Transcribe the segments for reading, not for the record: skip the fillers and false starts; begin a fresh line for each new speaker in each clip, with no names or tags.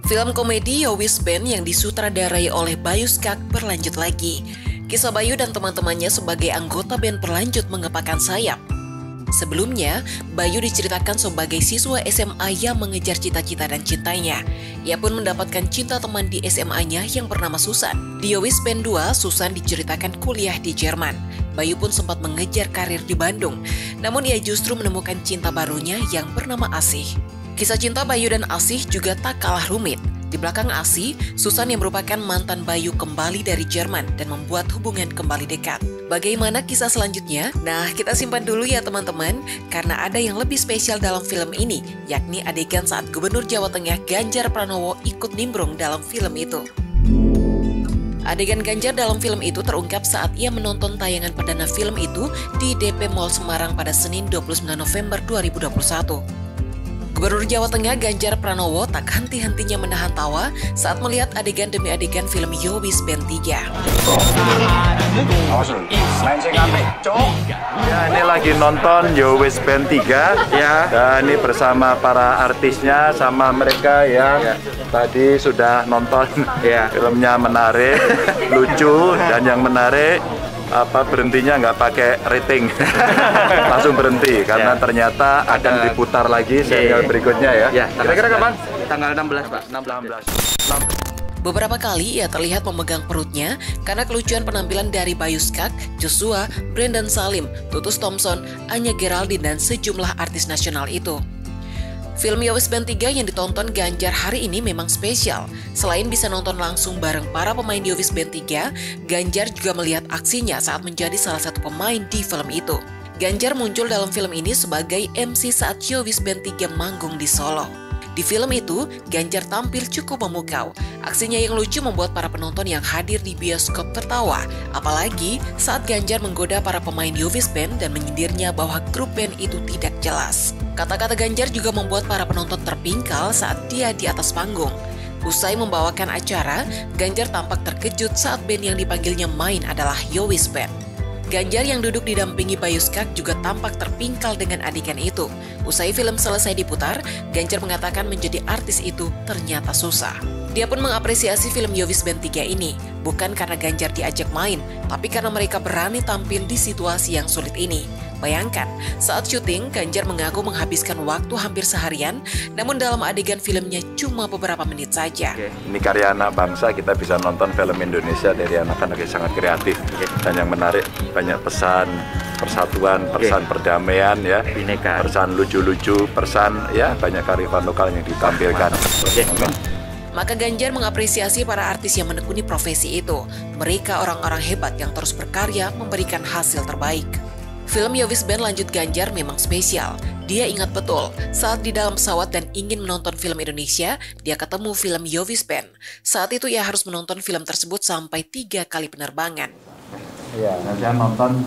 Film komedi Yowis Band yang disutradarai oleh Bayu Skak berlanjut lagi. Kisah Bayu dan teman-temannya sebagai anggota band berlanjut mengepakkan sayap. Sebelumnya, Bayu diceritakan sebagai siswa SMA yang mengejar cita-cita dan cintanya. Ia pun mendapatkan cinta teman di SMA-nya yang bernama Susan. Di Yowis Band 2, Susan diceritakan kuliah di Jerman. Bayu pun sempat mengejar karir di Bandung, namun ia justru menemukan cinta barunya yang bernama Asih. Kisah cinta Bayu dan Asih juga tak kalah rumit. Di belakang Asih, Susan yang merupakan mantan Bayu kembali dari Jerman dan membuat hubungan kembali dekat. Bagaimana kisah selanjutnya? Nah, kita simpan dulu ya teman-teman, karena ada yang lebih spesial dalam film ini, yakni adegan saat Gubernur Jawa Tengah Ganjar Pranowo ikut nimbrung dalam film itu. Adegan Ganjar dalam film itu terungkap saat ia menonton tayangan perdana film itu di DP Mall Semarang pada Senin 29 November 2021. Gubernur Jawa Tengah Ganjar Pranowo tak henti-hentinya menahan tawa saat melihat adegan demi adegan film Yowis Band 3.
Ya, ini lagi nonton Yowis Band 3 ya. Dan ini bersama para artisnya sama mereka yang tadi sudah nonton ya. Filmnya menarik, lucu, dan yang menarik berhentinya nggak pakai rating, langsung berhenti karena ternyata akan diputar lagi serial berikutnya ya. Kira-kira kapan?
Tanggal 16 Pak, 16.
Beberapa kali ia terlihat memegang perutnya karena kelucuan penampilan dari Bayu Skak, Joshua, Brendan Salim, Tutus Thompson, Anya Geraldine, dan sejumlah artis nasional itu. Film Yowis Band 3 yang ditonton Ganjar hari ini memang spesial. Selain bisa nonton langsung bareng para pemain Yowis Band 3, Ganjar juga melihat aksinya saat menjadi salah satu pemain di film itu. Ganjar muncul dalam film ini sebagai MC saat Yowis Band 3 manggung di Solo. Di film itu, Ganjar tampil cukup memukau. Aksinya yang lucu membuat para penonton yang hadir di bioskop tertawa. Apalagi saat Ganjar menggoda para pemain Yowis Band dan menyindirnya bahwa grup band itu tidak jelas. Kata-kata Ganjar juga membuat para penonton terpingkal saat dia di atas panggung. Usai membawakan acara, Ganjar tampak terkejut saat band yang dipanggilnya main adalah Yowis Band. Ganjar yang duduk didampingi Bayu Skak juga tampak terpingkal dengan adegan itu. Usai film selesai diputar, Ganjar mengatakan menjadi artis itu ternyata susah. Dia pun mengapresiasi film Yowis Band 3 ini, bukan karena Ganjar diajak main, tapi karena mereka berani tampil di situasi yang sulit ini. Bayangkan, saat syuting, Ganjar mengaku menghabiskan waktu hampir seharian, namun dalam adegan filmnya cuma beberapa menit saja.
Ini karya anak bangsa, kita bisa nonton film Indonesia dari anak-anak yang sangat kreatif. Dan yang menarik, banyak pesan persatuan, pesan perdamaian, ya, pesan lucu-lucu, pesan ya banyak kearifan lokal yang ditampilkan.
Maka Ganjar mengapresiasi para artis yang menekuni profesi itu. Mereka orang-orang hebat yang terus berkarya memberikan hasil terbaik. Film Yowis Band lanjut Ganjar memang spesial. Dia ingat betul saat di dalam pesawat dan ingin menonton film Indonesia, dia ketemu film Yowis Band. Saat itu ia harus menonton film tersebut sampai 3 kali penerbangan.
Iya, saya nonton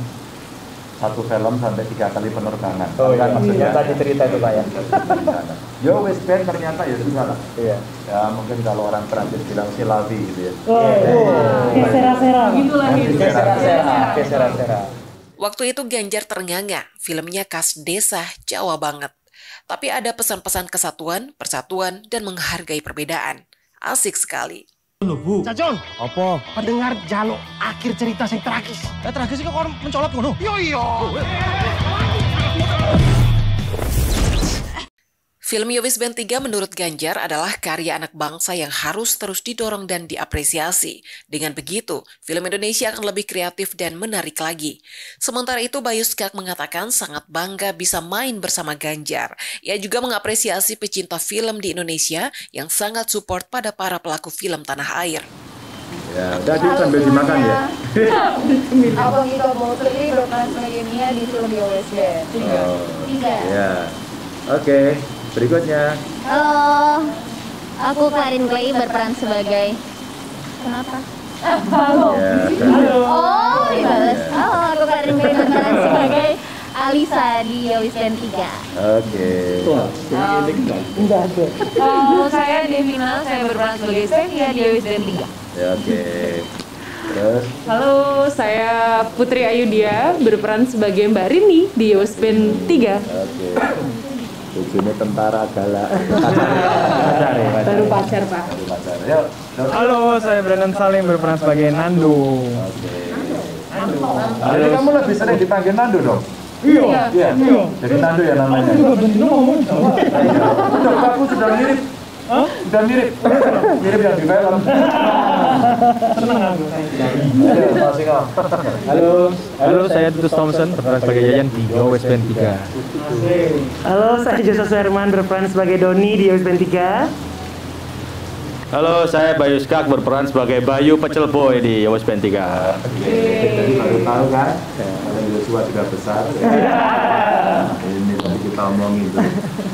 satu film sampai 3 kali penerbangan.
Oh iya, maksudnya tadi cerita itu Pak ya.
Yowis Band ternyata ya susah lah.
Iya.
Ya mungkin kalau orang Perancis bilang silavi gitu ya.
Kesera-sera. Gitu lagi.
Kesera-sera.
Waktu itu Ganjar ternganga, filmnya khas desa Jawa banget. Tapi ada pesan-pesan kesatuan, persatuan, dan menghargai perbedaan. Asik sekali.
Bu.
Cacon,
Apa?
pendengar jaluk akhir cerita sing tragis.
Tragis kok orang mencolot ngono.
Yo yo.
Film Yowis Band 3 menurut Ganjar adalah karya anak bangsa yang harus terus didorong dan diapresiasi. Dengan begitu, film Indonesia akan lebih kreatif dan menarik lagi. Sementara itu, Bayu Skak mengatakan sangat bangga bisa main bersama Ganjar. Ia juga mengapresiasi pecinta film di Indonesia yang sangat support pada para pelaku film tanah air.
Ya, tadi sambil dimakan ya.
Abang itu mau terlibat berperan sebagai Mia di film Yowis Band 3.
Ya, oke. Berikutnya.
Halo, aku Karin Clay berperan sebagai. Kenapa?
Halo.
Ya.
Oh, dibalas. Halo, aku Karin Clay berperan sebagai Alisa di Yowis Band 3.
Oke.
Enggak ada.
Halo, saya Devina, saya berperan sebagai Stevia di Yowis Band 3.
Ya, oke. Terus.
Halo, saya Putri Ayudia berperan sebagai Mbak Rini di Yowis Band 3.
Oke. Bojone tentara galak. Pacar ya.
Baru pacar, Pak.
Baru pacar. Yuk.
Halo, saya Brandon Salim berperan sebagai Nando.
Oke. Jadi kamu lebih sering dipanggil Nando dong?
Iya.
Iya. Jadi Nando ya namanya. Udah, aku sudah mirip. Sudah mirip. Mirip yang di film.
Halo, saya Titus Thompson berperan sebagai Yayan di Yowes Band 3.
Halo, saya Joseph Herman berperan sebagai Doni di Yowes Band 3.
Halo, saya Bayu Skak berperan sebagai Bayu Pecel Boy di Yowes Band 3.
Jadi baru tahu kan, kalau Joshua sudah besar. Ini tadi kita omongin tuh.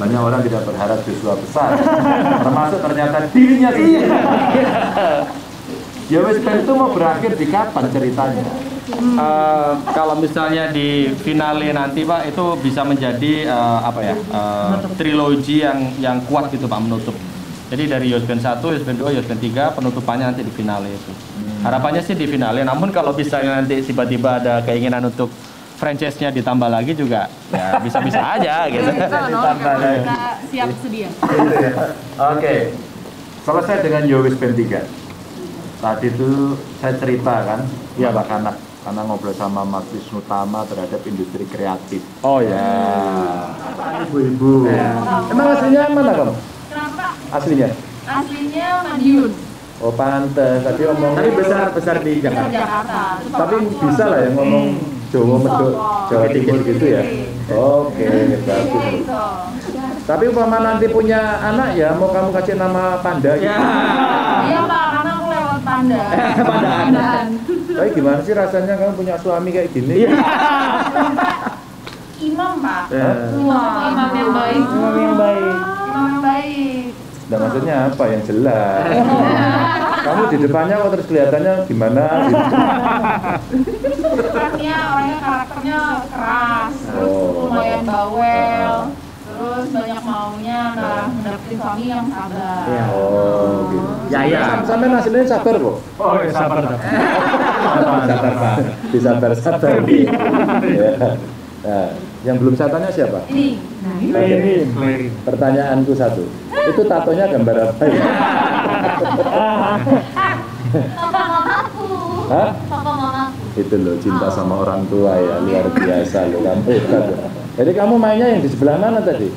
Banyak orang tidak berharap Joshua besar, termasuk ternyata dirinya sendiri. Yowes Band itu mau berakhir di kapan ceritanya?
Kalau misalnya di finale nanti Pak, itu bisa menjadi trilogi yang kuat gitu Pak, menutup. Jadi dari Yowes Band 1, Yowes Band 2, Yowes Band 3 penutupannya nanti di finale itu. Harapannya sih di finale, namun kalau misalnya nanti tiba-tiba ada keinginan untuk franchise-nya ditambah lagi juga ya bisa-bisa aja gitu.
Kita siap sedia.
Oke. Selesai dengan Yowes Band 3. Tadi itu saya cerita kan, ya Pak Kanak, karena ngobrol sama Mas Wisnu Tama terhadap industri kreatif.
Oh ya.
Ibu-ibu. Emang aslinya mana kamu?
Kenapa?
Aslinya?
Aslinya Madiun.
Oh pantes, tadi omong. Tapi besar di Jakarta.
Jakarta.
Tapi bisa lah ya ngomong Jawa Medok, Jawa Timur gitu ya. Oke, bagus. Tapi umpama nanti punya anak ya, mau kamu kasih nama Panda gitu.
Iya Pak, karena aku lewat Panda.
Pandaan. Tapi gimana sih rasanya kamu punya suami kayak gini?
Imam Pak.
Wah, imam yang baik.
Imam yang baik.
Imam yang baik.
Nah maksudnya apa yang jelas? Kamu di depannya kok terus kelihatannya gimana?
Orangnya karakternya keras, terus lumayan bawel, terus banyak maunya, mendapetin suami yang sabar.
Oh gitu. Ya. Sampai hasilnya sabar kok.
Oh, ya, sabar.
Sabar Pak. Disabar. Ya. Nah, yang belum saya tanya siapa?
Ini.
Oke. Pertanyaanku satu. Itu tatonya gambar apa ya?
Papa mamaku.
Hah?
Papa mamaku.
Itu loh, cinta sama orang tua ya, luar biasa loh kamu. Jadi kamu mainnya yang di sebelah mana tadi?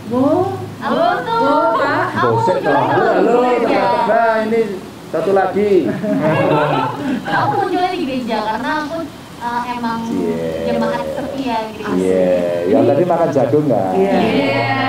Halo tuh.
Bosek toh. Halo, tebak-tebak ini satu lagi.
Aku munculnya di gereja karena aku emang jemaat setia gitu.
Iya, yang tadi makan jagung nggak?
Iya.